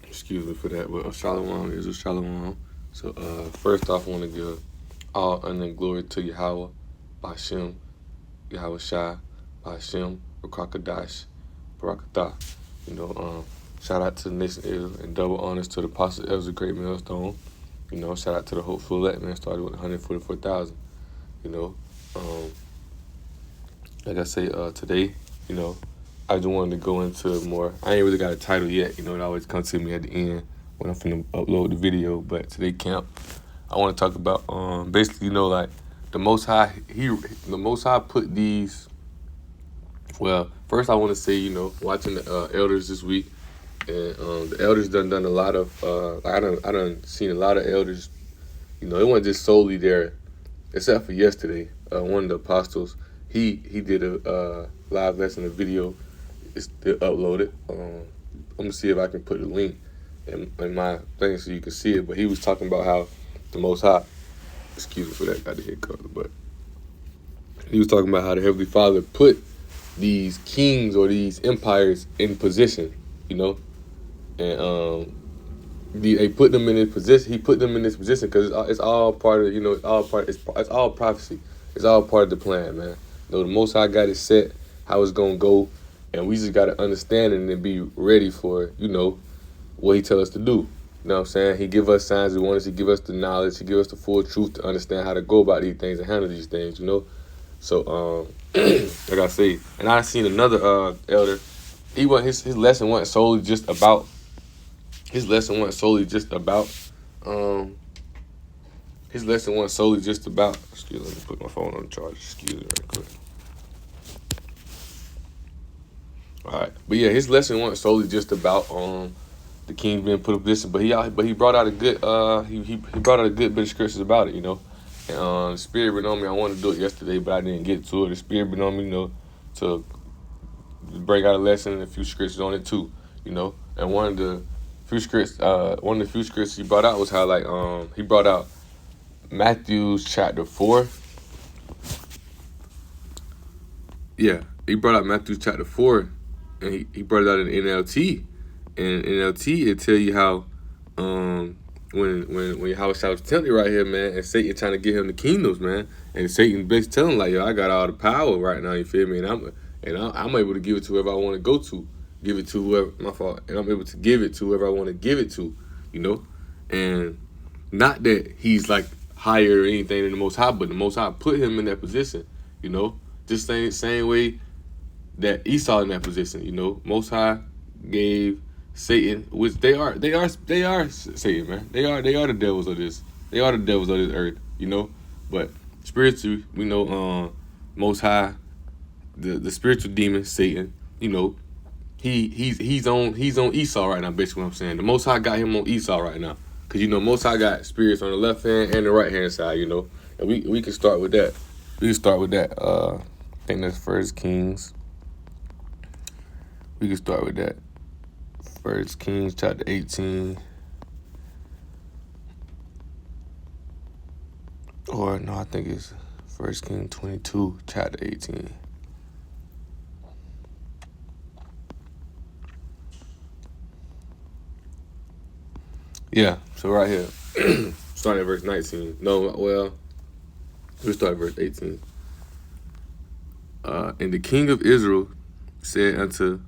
Excuse me for that, but Shalom is a Shalom. So first off, I want to give all honor and glory to Yahweh, Bashem, Yahweh Shai, Bashem, Rakakadash, Barakatah. Shout out to the nation of Israel and double honors to the Apostle Ezra Great Millstone. Shout out to the hopeful elect, man, started with 144,000. Like I say, today, I just wanted to go into more. I ain't really got a title yet. It always comes to me at the end when I'm finna upload the video. But today camp, I want to talk about basically, like the Most High. The Most High put these. Well, first I want to say, watching the elders this week, and the elders done a lot of. I done seen a lot of elders. It wasn't just solely there, except for yesterday. One of the apostles, he did a live lesson, a video. It's still uploaded. I'm gonna see if I can put the link in my thing so you can see it. But he was talking about how the Most High, excuse me for that, got the head covered, but he was talking about how the Heavenly Father put these kings or these empires in position, and they put them in this position. He put them in this position because it's all part of, it's all part. It's all prophecy. It's all part of the plan, man. The Most High got it set, how it's gonna go. And we just got to understand it and be ready for, what he tell us to do. You know what I'm saying? He give us signs. He wants us to give us the knowledge. He give us the full truth to understand how to go about these things and handle these things, So, like I say, and I seen another elder. His lesson wasn't solely just about. His lesson wasn't solely just about. Excuse me, let me put my phone on the charger. Excuse me, right quick. All right, but yeah, his lesson wasn't solely just about the king being put in position, but he brought out a good he brought out a good bit of scriptures about it, And the Spirit been on me. I wanted to do it yesterday, but I didn't get to it. The Spirit been on me, to bring out a lesson and a few scriptures on it too, And one of the few scriptures he brought out was how he brought out Matthew chapter 4. Yeah, he brought out Matthew chapter 4. And he brought it out in NLT, and NLT it tell you how when Yahweh was tempted right here, man, and Satan trying to get him the kingdoms, man, and Satan basically telling him like, yo, I got all the power right now, you feel me, and I'm able to give it to whoever I want to go to, give it to whoever, my fault, and I'm able to give it to whoever I want to give it to, and not that he's like higher or anything than the Most High, but the Most High put him in that position, just same way that Esau in that position, Most High gave Satan, which they are Satan, man. They are the devils of this. They are the devils of this earth, But spiritually, we know Most High, the spiritual demon Satan, he's on Esau right now. Basically, what I'm saying, the Most High got him on Esau right now, because Most High got spirits on the left hand and the right hand side, and we can start with that. We can start with that. I think that's 1 Kings. We can start with that. 1 Kings chapter 18. Or no, I think it's 1 Kings 22, chapter 18. Yeah, so right here. Starting at verse 19. No, well, we'll start at verse 18. And the king of Israel said unto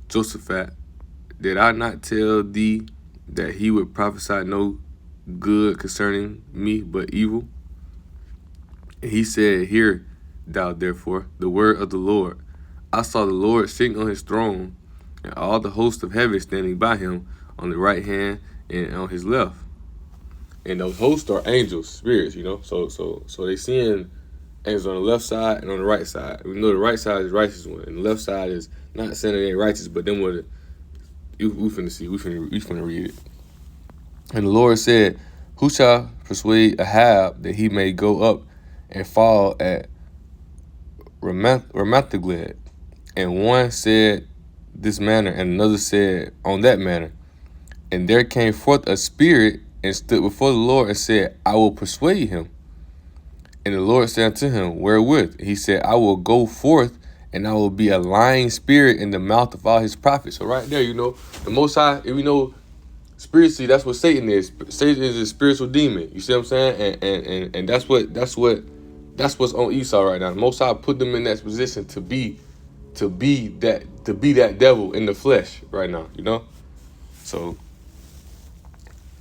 Josaphat, did I not tell thee that he would prophesy no good concerning me, but evil? And he said, hear thou therefore the word of the Lord. I saw the Lord sitting on his throne, and all the hosts of heaven standing by him on the right hand and on his left. And those hosts are angels, spirits, So they seeing angels on the left side and on the right side. We know the right side is righteous one, and the left side is not saying it ain't righteous, but then what we finna see, we finna read it. And the Lord said, who shall persuade Ahab that he may go up and fall at Ramathagled? And one said this manner, and another said on that manner. And there came forth a spirit and stood before the Lord and said, I will persuade him. And the Lord said unto him, wherewith? He said, I will go forth and I will be a lying spirit in the mouth of all his prophets. So right there, you know, the Most High, if we know spiritually, that's what Satan is. Satan is a spiritual demon. You see what I'm saying? And that's what's on Esau right now. The Most High put them in that position to be that devil in the flesh right now, you know? So,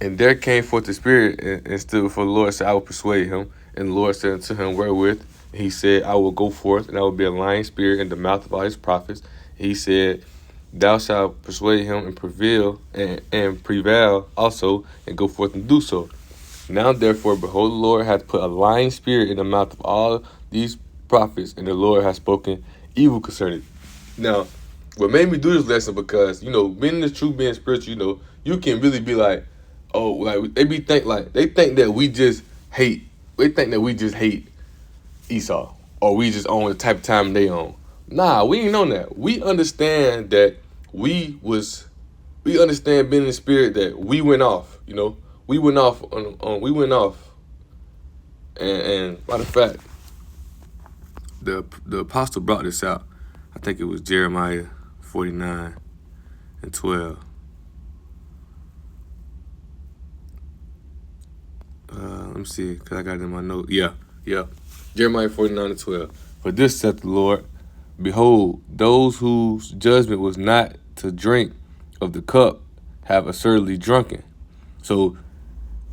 and there came forth the spirit and stood before the Lord, said, I will persuade him. And the Lord said unto him, wherewith? He said, I will go forth, and I will be a lying spirit in the mouth of all his prophets. He said, thou shalt persuade him and prevail also, and go forth and do so. Now therefore, behold, the Lord hath put a lying spirit in the mouth of all these prophets, and the Lord hath spoken evil concerning it. Now, what made me do this lesson, because, you know, being in the truth, being spiritual, you know, you can really be like, oh, like they think that we just hate Esau, or we just own the type of time they own. Nah, we ain't on that. We understand that we understand being in the spirit that we went off, you know. We went off and matter of fact, the apostle brought this out. I think it was Jeremiah 49:12. Let me see, because I got it in my note. Yeah. Jeremiah 49:12. For this saith the Lord, behold, those whose judgment was not to drink of the cup have assuredly drunken. So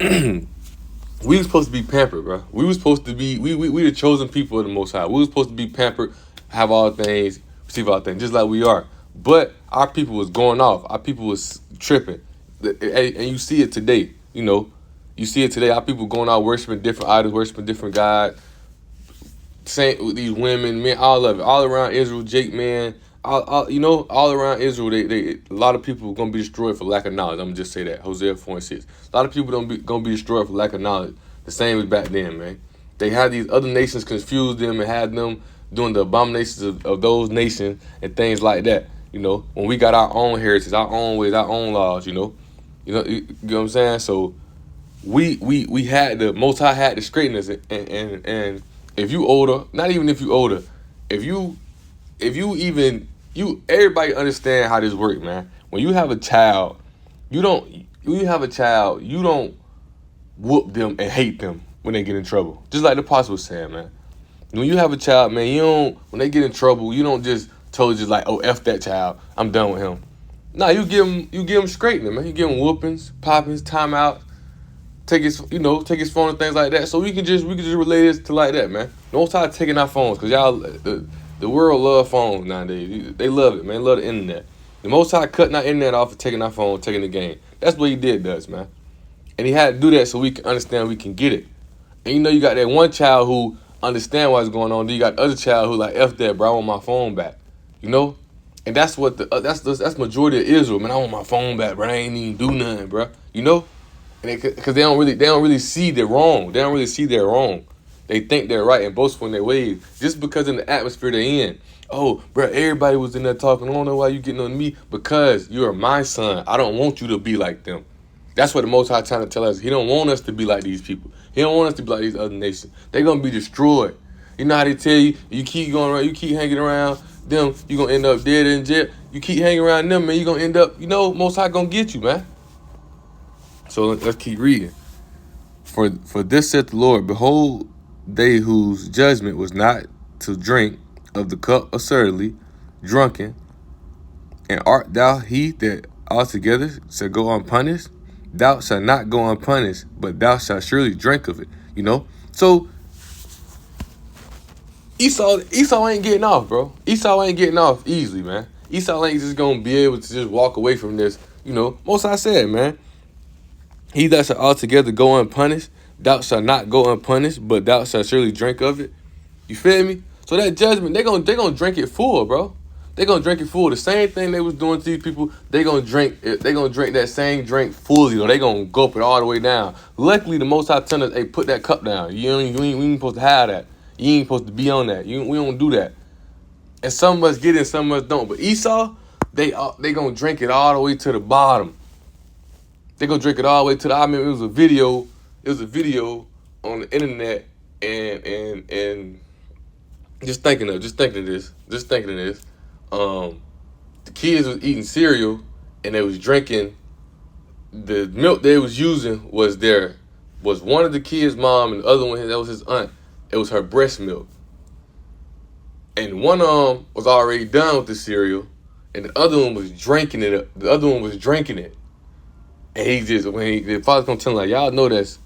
we were supposed to be pampered, bro. We were supposed to be, we the chosen people of the Most High. We were supposed to be pampered, have all things, receive all things, just like we are. But our people was going off. Our people was tripping. And you see it today, you know. You see it today. Our people going out worshiping different idols, worshiping different gods. Same with these women, man, all of it. All around Israel, Jake, man. All around Israel, a lot of people are gonna be destroyed for lack of knowledge. I'm gonna just say that. Hosea 4:6. A lot of people gonna be destroyed for lack of knowledge. The same as back then, man. They had these other nations confuse them and had them doing the abominations of those nations and things like that. You know, when we got our own heritage, our own ways, our own laws. You know what I'm saying. So we had the Most High had to straighten us, and if you older, not even if you older, if you everybody understand how this works, man. When you have a child, you don't whoop them and hate them when they get in trouble. Just like the apostle was saying, man. When you have a child, man, when they get in trouble, you don't just just like, oh, F that child, I'm done with him. Nah, you give him straightening, man. You give him whoopings, poppings, timeouts, take his phone and things like that. So we can just relate this to like that, man. Don't start taking our phones, because y'all, the world love phones nowadays. They love it, man. They love the internet. The Most High cutting our internet off and taking our phone, taking the game. That's what he did to us, man. And he had to do that so we can understand we can get it. And you know, you got that one child who understand what's going on. Then you got the other child who like, F that, bro, I want my phone back. You know? And that's what that's majority of Israel, man. I want my phone back, bro. I ain't even do nothing, bro. You know? And because they don't really see they're wrong. They don't really see they're wrong. They think they're right and boastful in their ways just because in the atmosphere they're in. Oh, bro, everybody was in there talking. I don't know why you getting on me. Because you're my son. I don't want you to be like them. That's what the Most High trying to tell us. He don't want us to be like these people. He don't want us to be like these other nations. They're going to be destroyed. You know how they tell you, you keep going around, you keep hanging around them, you're going to end up dead in jail. You keep hanging around them, man, you're going to end up, Most High going to get you, man. So let's keep reading. For this saith the Lord, behold, they whose judgment was not to drink of the cup absurdly, drunken, and art thou he that altogether shall go unpunished? Thou shalt not go unpunished, but thou shalt surely drink of it. So Esau ain't getting off, bro. Esau ain't getting off easily, man. Esau ain't just gonna be able to just walk away from this. Most I said, man. He that shall altogether go unpunished, thou shalt not go unpunished, but thou shalt surely drink of it. You feel me? So that judgment, they gonna drink it full, bro. They gonna drink it full. The same thing they was doing to these people, they gonna drink it. They gonna drink that same drink fully. They gonna gulp it all the way down. Luckily, the Most High tell us, hey, put that cup down. We ain't supposed to have that. You ain't supposed to be on that. We don't do that. And some of us get it, some of us don't. But Esau, they gonna drink it all the way to the bottom. They gonna drink it all the way to the. I mean, it was a video on the internet, and just thinking of this. The kids was eating cereal and they was drinking the milk they was using was one of the kids' mom and the other one that was his aunt. It was her breast milk. And one was already done with the cereal, and the other one was drinking it. And he just the father's gonna tell him like, y'all know that's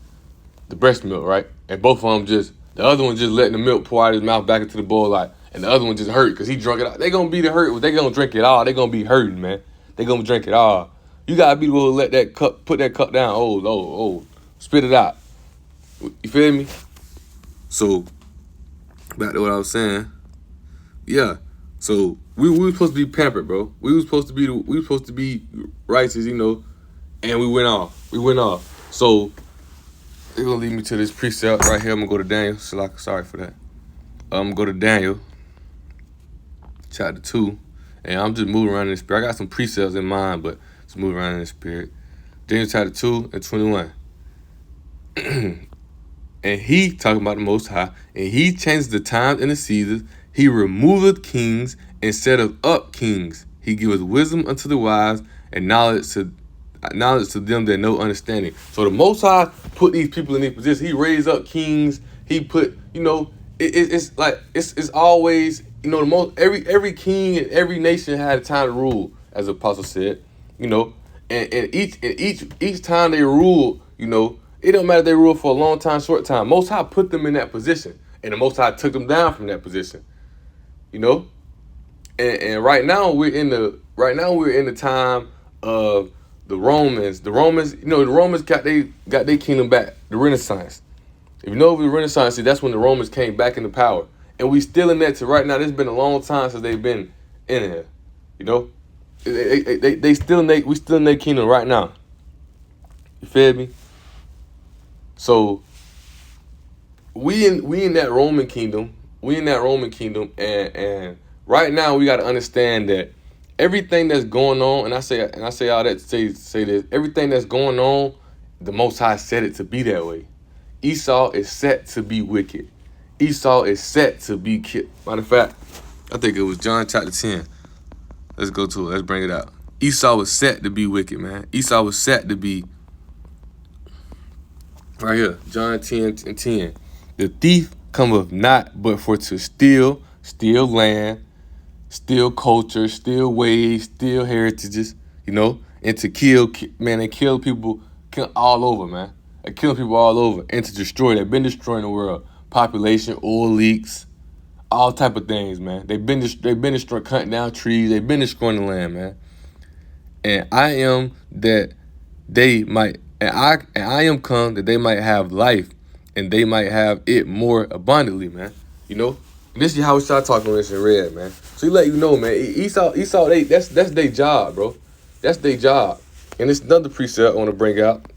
the breast milk, right? And both of them the other one just letting the milk pour out of his mouth back into the bowl, like, and the other one just hurt because he drunk it all. They gonna be the hurt. They gonna drink it all. They gonna be hurting, man. They gonna drink it all. You gotta be the one to let that cup, put that cup down. Oh, spit it out. You feel me? So back to what I was saying. Yeah. So we were supposed to be pampered, bro. We were supposed to be righteous, you know, and we went off. So they're gonna lead me to this precept right here. I'm gonna go to Daniel. Sorry for that. I'm gonna go to Daniel chapter 2. And I'm just moving around in the spirit. I got some precepts in mind, but just moving around in the spirit. Daniel chapter 2 and 21. And he, talking about the Most High, and he changes the times and the seasons. He removeth kings and setteth up kings. He giveth wisdom unto the wise and knowledge to them that know understanding. So the Most High put these people in these positions. He raised up kings. He put, you know, it's always, you know, every king in every nation had a time to rule, as the apostle said, you know, and each time they ruled, you know, it don't matter if they ruled for a long time, short time. Most High put them in that position, and the Most High took them down from that position, you know. And right now we're in the time of the Romans. The Romans, you know, the Romans got their kingdom back. The Renaissance. If you know the Renaissance, see, that's when the Romans came back into power, and we still in that to right now. It's been a long time since they've been in here, you know. We still in their kingdom right now. You feel me? So we in that Roman kingdom. And right now we got to understand that everything that's going on, and I say all that to say this, everything that's going on, the Most High said it to be that way. Esau is set to be wicked. Esau is set to be killed. Matter of fact, I think it was John chapter 10. Let's go to it. Let's bring it out. Esau was set to be wicked, man. Esau was set to be, right here, John 10 and 10. The thief cometh not but for to steal land, steal culture, steal ways, steal heritages, you know, and to kill, man, and kill people all over, man. They're killing people all over, and to destroy. They've been destroying the world. Population, oil leaks, all type of things, man. They've been destroying, cutting down trees. They've been destroying the land, man. And I am that they might, and I am come that they might have life, and they might have it more abundantly, man. You know, and this is how we start talking about this in red, man. So he let you know, man. Esau, that's their job, bro. That's their job. And it's another precept I want to bring out.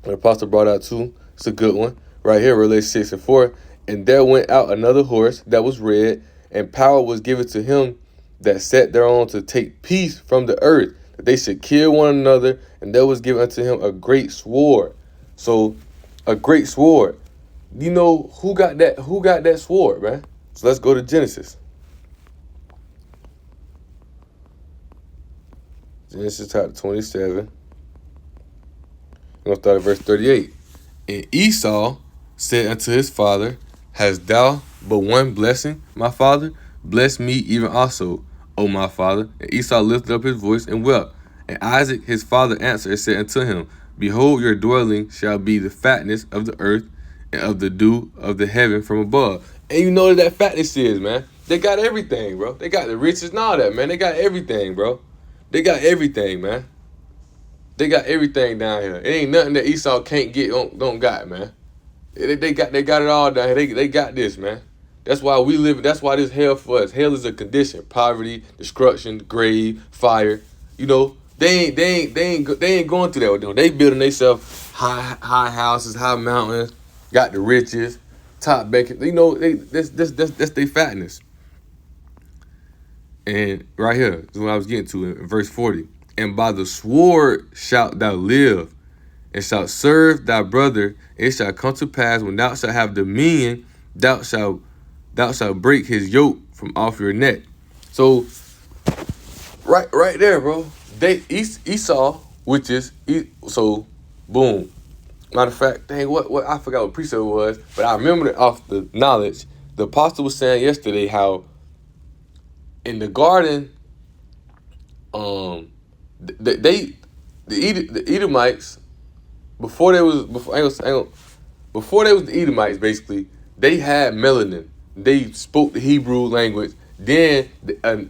The apostle brought out too. It's a good one. Right here, Revelation 6 and 4. And there went out another horse that was red, and power was given to him that sat thereon to take peace from the earth, that they should kill one another, and there was given unto him a great sword. So, a great sword. You know who got that? Who got that sword, man? So let's go to Genesis. Genesis chapter 27. We're going to start at verse 38. And Esau said unto his father, hast thou but one blessing, my father? Bless me even also, O my father. And Esau lifted up his voice and wept. And Isaac his father answered and said unto him, behold, your dwelling shall be the fatness of the earth and of the dew of the heaven from above. And you know what that fatness is, man. They got everything, bro. They got the riches and all that, man. They got everything, bro. They got everything, man. They got everything down here. It ain't nothing that Esau can't get, don't got, man. They got it all down here. They got this, man. That's why we live. That's why this hell for us. Hell is a condition. Poverty, destruction, grave, fire. You know, they ain't going through that with them. They building themselves high houses, high mountains, got the riches, top bacon. You know, that's their fatness. And right here is what I was getting to in verse 40. And by the sword shalt thou live, and shalt serve thy brother. It shall come to pass when thou shalt have dominion, thou shalt thou shalt break his yoke from off your neck. So right there, bro. Esau, which is so boom. Matter of fact, dang, what I forgot what precept was, but I remember it off the knowledge. The apostle was saying yesterday how in the garden, the Edomites before they was the Edomites, basically they had melanin. They spoke the Hebrew language. Then an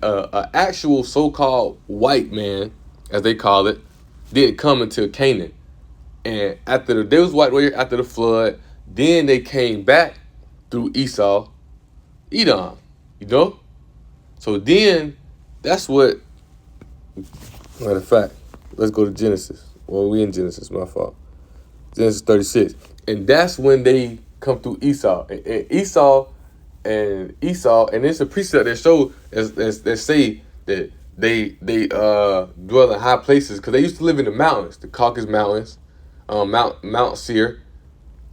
actual so-called white man, as they call it, didn't come until Canaan. And they was white way after the flood. Then they came back through Esau, Edom, you know? So then, that's what, matter of fact, let's go to Genesis. Well, we in Genesis, my fault. Genesis 36. And that's when they come through Esau. And Esau, and it's a precept that show, that say that they dwell in high places, because they used to live in the mountains, the Caucasus Mountains, Mount Seir,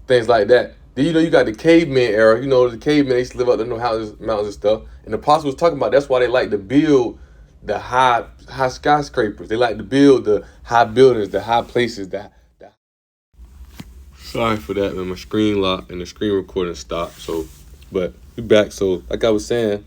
things like that. Then you got the caveman era. The cavemen, they used to live up in the houses, mountains and stuff. And the apostle was talking about that's why they like to build the high skyscrapers. They like to build the high buildings, the high places. Sorry for that, man. My screen locked and the screen recording stopped. So, but we back. So, like I was saying,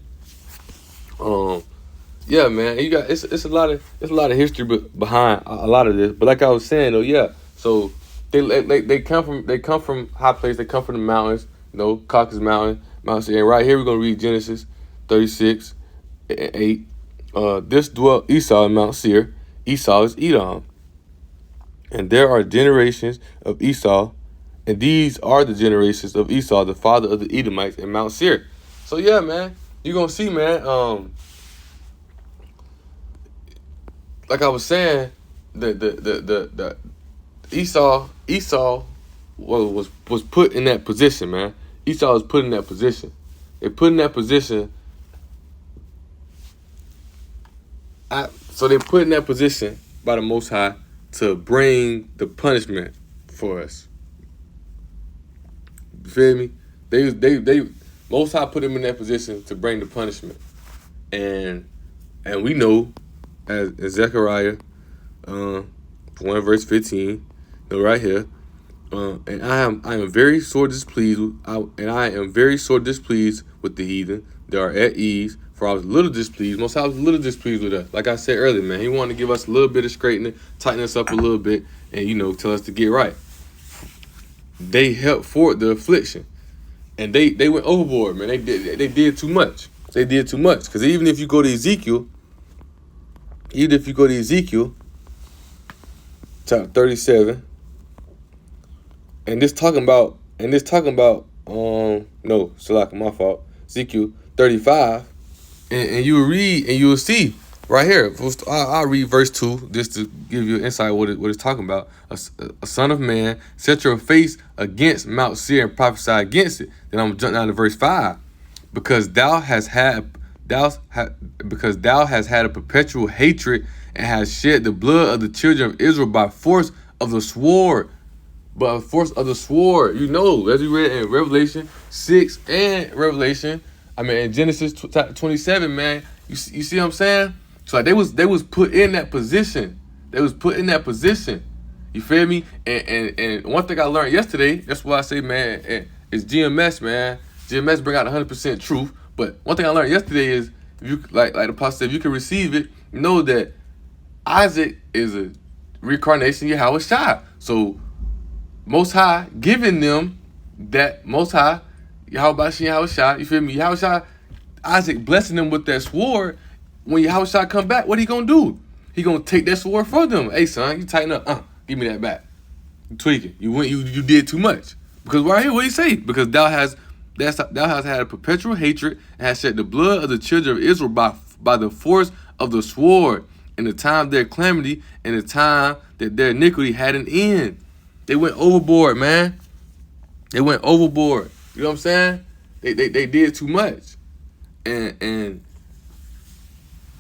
yeah, man, you got it's a lot of history behind a lot of this. But like I was saying, though, yeah. So they come from high place. They come from the mountains. Caucasus Mountain, Mount Seir. And right here we're gonna read Genesis 36:8. This dwelt Esau in Mount Seir. Esau is Edom, and there are generations of Esau, and these are the generations of Esau, the father of the Edomites, in Mount Seir. So yeah, man, you're gonna see, man. Like I was saying, the Esau was put in that position, man. Esau was put in that position. They put in that position. So they put in that position by the Most High to bring the punishment for us. You feel me? They Most High put them in that position to bring the punishment, and we know as Zechariah 1 verse 15. Right here, and I am very sore displeased. I am very sore displeased with the heathen. They are at ease, for I was a little displeased. Most I was a little displeased with us. Like I said earlier, man, he wanted to give us a little bit of straightening, tighten us up a little bit, and tell us to get right. They helped forward the affliction, and they went overboard, man. They did too much. They did too much, because even if you go to Ezekiel chapter 37. And this talking about no, Salak, my fault. Ezekiel 35, and you will read and you will see right here. I'll read verse 2 just to give you an insight what it's talking about. A son of man, set your face against Mount Seir and prophesy against it. Then I'm jumping down to verse 5, because thou hast had a perpetual hatred and has shed the blood of the children of Israel by force of the sword. As we read in Revelation 6 and in Genesis 27, man. You see what I'm saying? So like they was put in that position. You feel me? And one thing I learned yesterday, that's why I say, man, is GMS, man. GMS bring out 100% truth. But one thing I learned yesterday is, if you like the pastor said, if you can receive it, know that Isaac is a reincarnation of Yahweh Shai. So Most High giving them that Most High, Yahweh Shai, you feel me? Yahweh Shai, Isaac blessing them with that sword. When Yahweh Shai come back, what he gonna do? He gonna take that sword from them. Hey son, you tighten up. Give me that back. You tweaking. You did too much. Because right here, what he say? Because thou hast had a perpetual hatred and has shed the blood of the children of Israel by the force of the sword, in the time of their calamity, and the time that their iniquity had an end. They went overboard, man. They went overboard. You know what I'm saying? They did too much. And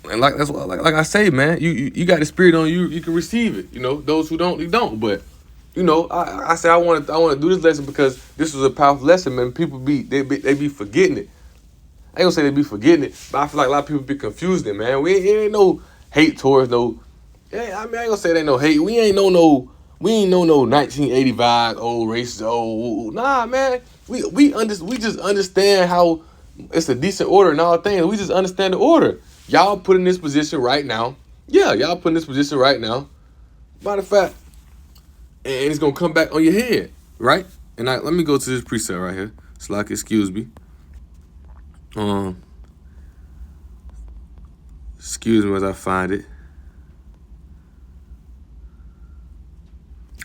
like that's what, like I say, man, you got the spirit on you, you can receive it. Those who don't, you don't. But I want to do this lesson because this was a powerful lesson, man. People be forgetting it. I ain't gonna say they be forgetting it, but I feel like a lot of people be confusing it, man. It ain't no hate towards no. Yeah, I mean, I ain't gonna say there ain't no hate. We ain't know no 1985 old racist old. Nah, man. We just understand how it's a decent order and all things. We just understand the order. Y'all put in this position right now. Yeah, y'all put in this position right now. Matter of fact, and it's gonna come back on your head, right? And let me go to this preset right here. It's like, excuse me. Excuse me as I find it.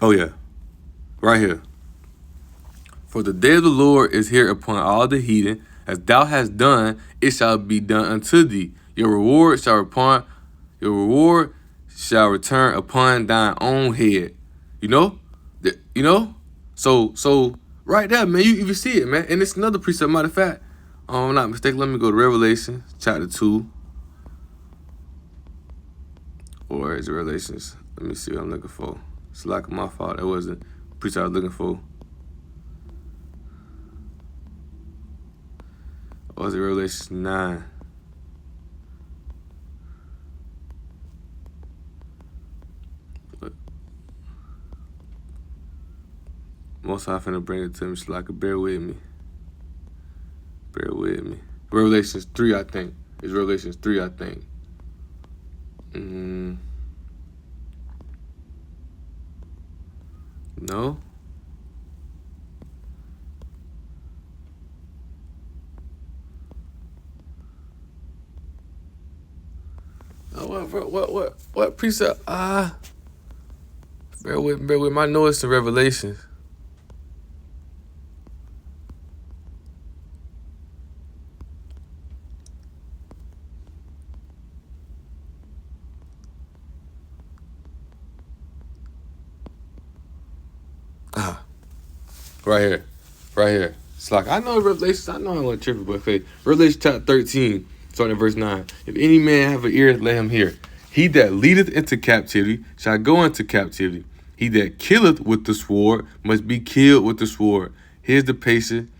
Oh yeah, right here. For the day of the Lord is here upon all the heathen. As thou hast done, it shall be done unto thee. Your reward shall return upon thine own head. You know? So right there, man, you see it, man. And it's another precept, matter of fact. I'm not mistaken. Let me go to Revelation chapter 2. Or is it Revelations? Let me see what I'm looking for. It's like my fault. That wasn't the precept I was looking for. Or is it Revelation 9? Most I finna bring it to me, so like, bear with me. Bear with me. Revelations 3, I think. It's Revelations 3, I think. No? What precept? Bear with. My notes in Revelations. Right here. It's like, I know Revelations. I know I want to trip it, but okay. Revelation chapter 13, starting at verse 9. If any man have an ear, let him hear. He that leadeth into captivity shall go into captivity. He that killeth with the sword must be killed with the sword. Here's the patience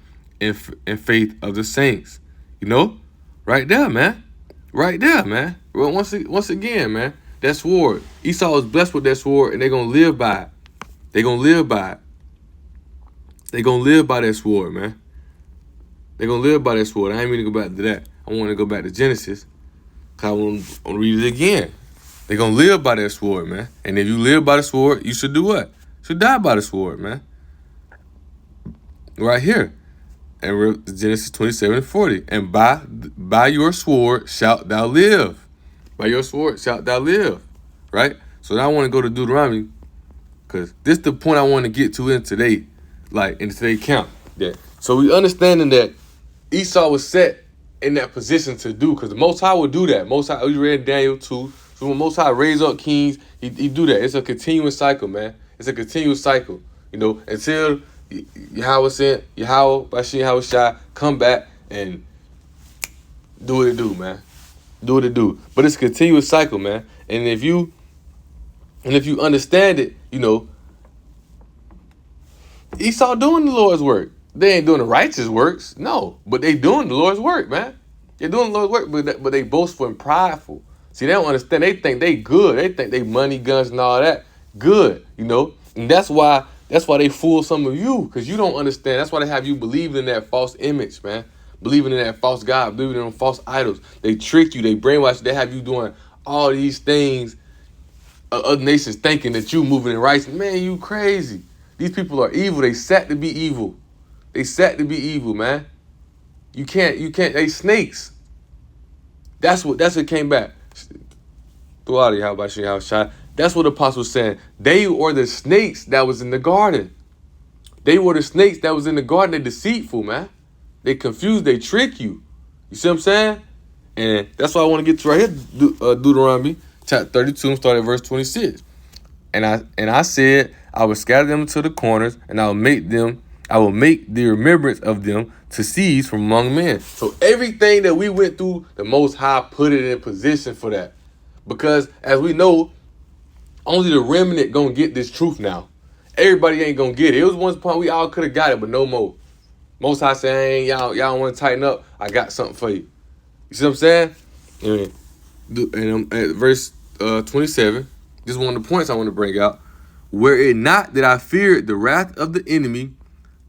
and faith of the saints. You know? Right there, man. Right there, man. Well, once again, man, that sword. Esau was blessed with that sword, and they're going to live by it. They're going to live by it. They're going to live by that sword, man. They're going to live by that sword. I ain't mean to go back to that. I want to go back to Genesis, because I want to read it again. They're going to live by that sword, man. And if you live by the sword, you should do what? You should die by the sword, man. Right here. And Genesis 27:40. And by your sword shalt thou live. By your sword shalt thou live. Right? So now I want to go to Deuteronomy, because this is the point I want to get to in today. Like, in today's count. Yeah. So we understanding that Esau was set in that position to do, because the Most High would do that. Most High, we read Daniel 2. So when Most High raise up kings, he do that. It's a continuous cycle, man. It's a continuous cycle. You know, until Yahweh sent, Bashir Yahushua come back and do what it do, man. Do what it do. But it's a continuous cycle, man. And if you understand it, you know, Esau doing the Lord's work. They ain't doing the righteous works, no. But they doing the Lord's work, man. They're doing the Lord's work, but they boastful and prideful. See, they don't understand. They think they good. They think they money, guns, and all that good, you know. And that's why they fool some of you, because you don't understand. That's why they have you believing in that false image, man. Believing in that false God, believing in false idols. They trick you. They brainwash you. They have you doing all these things. Other nations thinking that you moving in righteousness. Man, you crazy. These people are evil. They set to be evil. They set to be evil, man. You can't, they snakes. That's what came back. How about you, Shai? That's what the apostle was saying. They were the snakes that was in the garden. They were the snakes that was in the garden. They deceitful, man. They confuse, they trick you. You see what I'm saying? And that's why I want to get to right here, Deuteronomy chapter 32, starting at verse 26. And I said, I will scatter them to the corners, and I will make the remembrance of them to cease from among men. So everything that we went through, the Most High put it in position for that. Because as we know, only the remnant gonna get this truth now. Everybody ain't gonna get it. It was once upon we all could have got it, but no more. Most High saying, y'all want to tighten up, I got something for you. You see what I'm saying? And at verse 27, this is one of the points I want to bring out. Were it not that I feared the wrath of the enemy,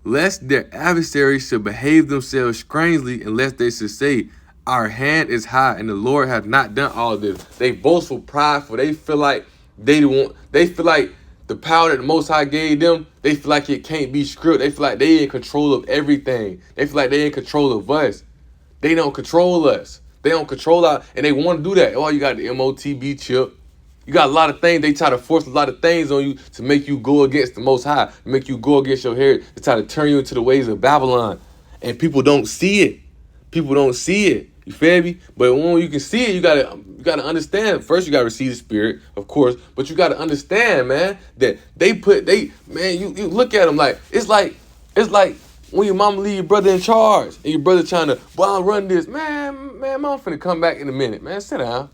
lest their adversaries should behave themselves strangely, and lest they should say, our hand is high, and the Lord hath not done all of this. They boastful, prideful. They feel like they feel like the power that the Most High gave them, they feel like it can't be stripped. They feel like they in control of everything. They feel like they in control of us. They don't control us. They don't control our, and they want to do that. Oh, you got the MOTB chip. You got a lot of things. They try to force a lot of things on you to make you go against the Most High, to make you go against your heritage, to try to turn you into the ways of Babylon. And people don't see it. People don't see it. You feel me? But when you can see it, you gotta understand. First, you gotta receive the Spirit, of course. But you gotta understand, man, that you look at them like it's like when your mama leave your brother in charge and your brother trying to, well, I'll run this. Man, mom finna come back in a minute. Man, sit down.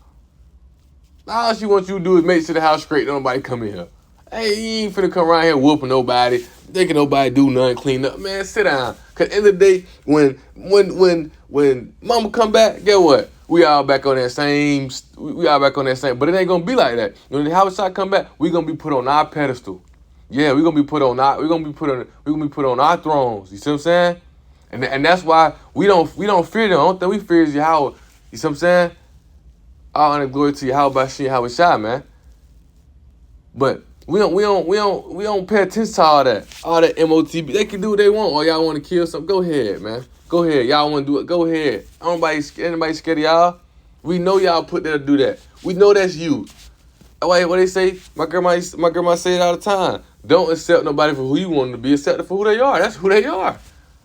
All she wants you to do is make sure the house straight, don't nobody come in here. Hey, you ain't finna come around here whooping nobody, thinking nobody do nothing, clean up. Man, sit down. Cause at the end of the day, when mama come back, get what? We all back on that same, but it ain't gonna be like that. When the house come back, we gonna be put on our pedestal. Yeah, we're gonna be put on our thrones. You see what I'm saying? And that's why we don't fear them. The only thing we fear is Yahweh. You see what I'm saying? All honor and glory to Yahweh Bashir, Yahweh Shai, man. But we don't pay attention to all that MOTB. They can do what they want. Or y'all want to kill something? Go ahead, man. Go ahead. Y'all want to do it? Go ahead. Anybody scared of y'all? We know y'all put there to do that. We know that's you. What they say? My grandma say it all the time. Don't accept nobody for who you want them to be. Accept them for who they are. That's who they are.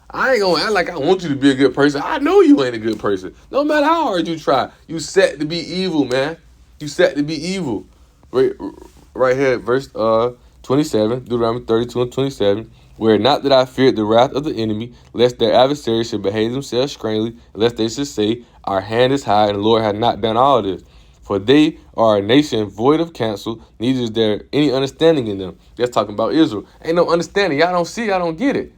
I ain't gonna act like I want you to be a good person. I know you ain't a good person. No matter how hard you try. You set to be evil, man. You set to be evil. Right here, verse 27, Deuteronomy 32 and 27. Where not that I feared the wrath of the enemy, lest their adversaries should behave themselves strangely, lest they should say, our hand is high, and the Lord hath not done all this. For they are a nation void of counsel, neither is there any understanding in them. That's talking about Israel. Ain't no understanding. Y'all don't see, y'all don't get it.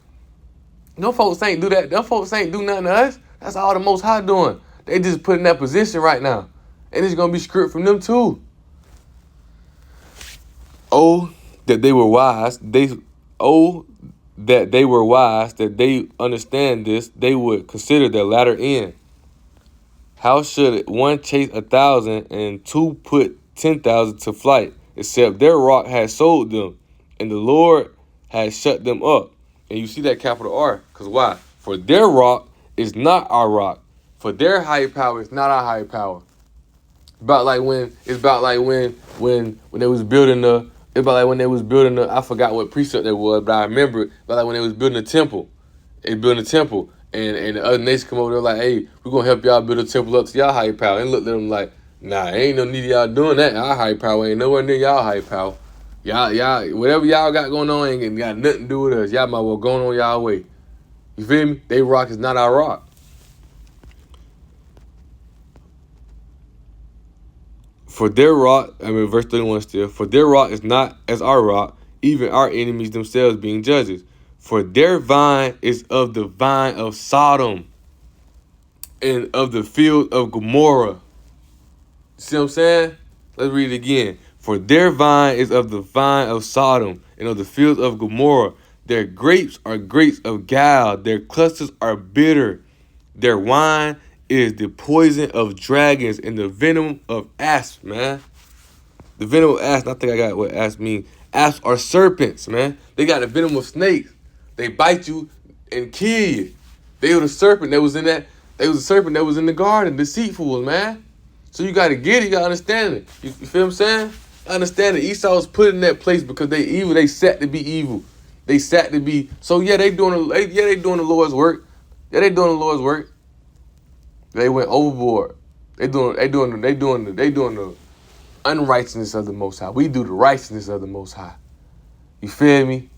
No folks ain't do that. Them folks ain't do nothing to us. That's all the Most High doing. They just put in that position right now. And it's going to be script from them too. Oh, that they were wise. That they understand this, they would consider their latter end. How should one chase 1,000 and two put 10,000 to flight, except their rock has sold them, and the Lord has shut them up? And you see that capital R, because why? For their rock is not our rock. For their higher power is not our higher power. It's about like when they was building the, I forgot what precept that was, but I remember it. But like when they was building the temple. And the other nations come over there like, hey, we're gonna help y'all build a temple up to y'all higher power. And look at them like, nah, ain't no need of y'all doing that. Our higher power ain't nowhere near y'all higher power. Y'all, whatever y'all got going on ain't got nothing to do with us. Y'all might well going on y'all way. You feel me? They rock is not our rock. For their rock, verse 31 still, for their rock is not as our rock, even our enemies themselves being judges. For their vine is of the vine of Sodom and of the field of Gomorrah. See what I'm saying? Let's read it again. For their vine is of the vine of Sodom and of the fields of Gomorrah. Their grapes are grapes of Gal. Their clusters are bitter. Their wine is the poison of dragons and the venom of asps, man. The venom of asps, I think I got what asps mean. Asps are serpents, man. They got the venom of snakes. They bite you and kill you. They were the serpent that was in that. They was the serpent that was in the garden, deceitful, man. So you got to get it. You got to understand it. You feel what I'm saying? Understand that Esau was put in that place because they evil. They set to be evil. They set to be. So yeah, they doing the Lord's work. Yeah, they doing the Lord's work. They went overboard. They doing the unrighteousness of the Most High. We do the righteousness of the Most High. You feel me?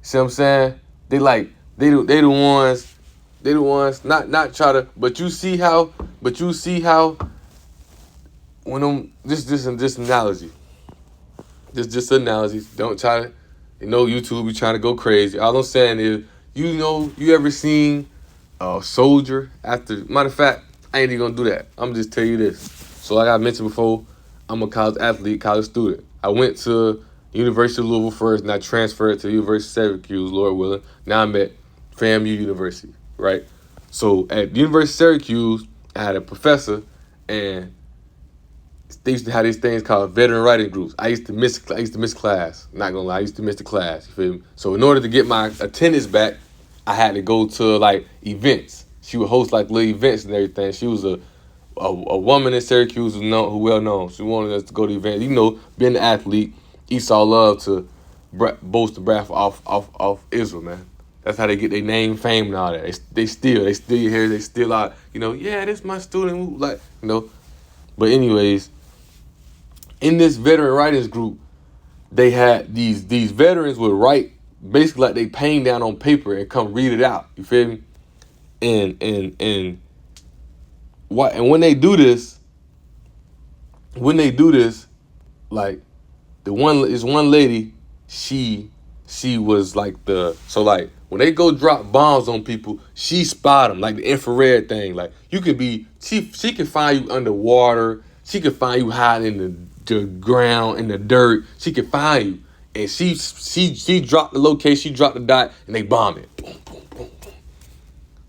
See what I'm saying? They the ones not try to. But you see how when them this analogy. Just analogies. Don't try to, YouTube be trying to go crazy. All I'm saying is You ever seen a soldier after? Matter of fact, I ain't even gonna do that. I'm just tell you this. So like I mentioned before, I'm a college athlete, college student. I went to University of Louisville first, and I transferred to University of Syracuse, Lord willing. Now I'm at FAMU University, right? So at University of Syracuse, I had a professor, and they used to have these things called veteran writing groups. I used to miss class. Not gonna lie, I used to miss the class. You feel me? So in order to get my attendance back, I had to go to like events. She would host like little events and everything. She was a woman in Syracuse who well known. She wanted us to go to events. Being an athlete, Esau loved to boast the breath off Israel, man. That's how they get their name, fame, and all that. They still here. They still are. Yeah, this my student. But anyways, in this veteran writers group, they had these veterans would write basically like they paint down on paper and come read it out. You feel me? And when they do this, like one lady, she was like when they go drop bombs on people, she spot them like the infrared thing. Like you could be, she can find you underwater. She can find you hiding in the ground, in the dirt. She can find you, and she dropped the location, she dropped the dot, and they bomb it. Boom, boom, boom, boom.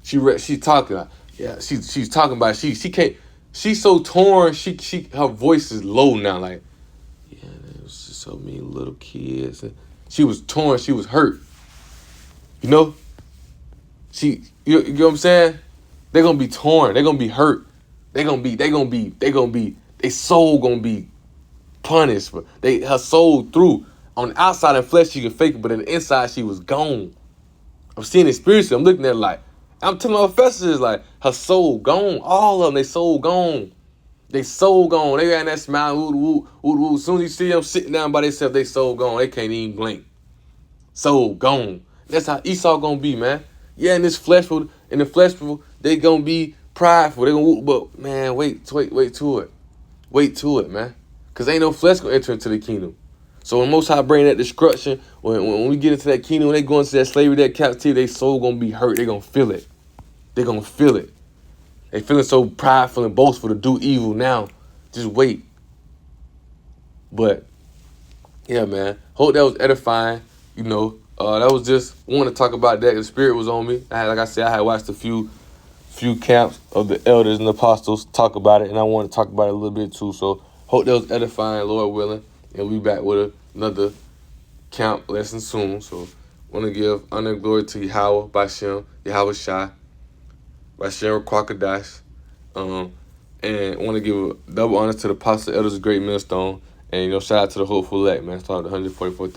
She's talking. Yeah, she's talking about she can't. She's so torn. Her voice is low now. Like, yeah, there was just so many little kids. And she was torn. She was hurt. You know what I'm saying? They're gonna be torn. They're gonna be hurt. They soul gonna be punished. But her soul through. On the outside and flesh, she can fake it, but in the inside, she was gone. I'm seeing it spiritually. I'm looking at it like, I'm telling my professors, like, her soul gone. All of them, they soul gone. They soul gone. They got that smile, woo, woo, woo. As soon as you see them sitting down by themselves, they soul gone. They can't even blink. Soul gone. That's how Esau gonna be, man. Yeah, in the flesh world, they gonna be prideful. They gonna, but man, wait to it. Wait to it, man. Cause ain't no flesh gonna enter into the kingdom. So when Most High bring that destruction, when we get into that kingdom, when they go into that slavery, that captivity, they soul gonna be hurt. They gonna feel it. They gonna feel it. They feeling so prideful and boastful to do evil now. Just wait. But yeah, man. Hope that was edifying. That was just want to talk about that. The spirit was on me. I had watched a few camps of the elders and the apostles talk about it, and I want to talk about it a little bit too. So hope that was edifying, Lord willing. And we back with another camp lesson soon. So want to give honor and glory to Yahweh, Bashem, Yahweh Shai, Bashem Kwakadash. And want to give a double honor to the apostle elders of Great Millstone. And, shout out to the hopeful elect, man. Start 144,000.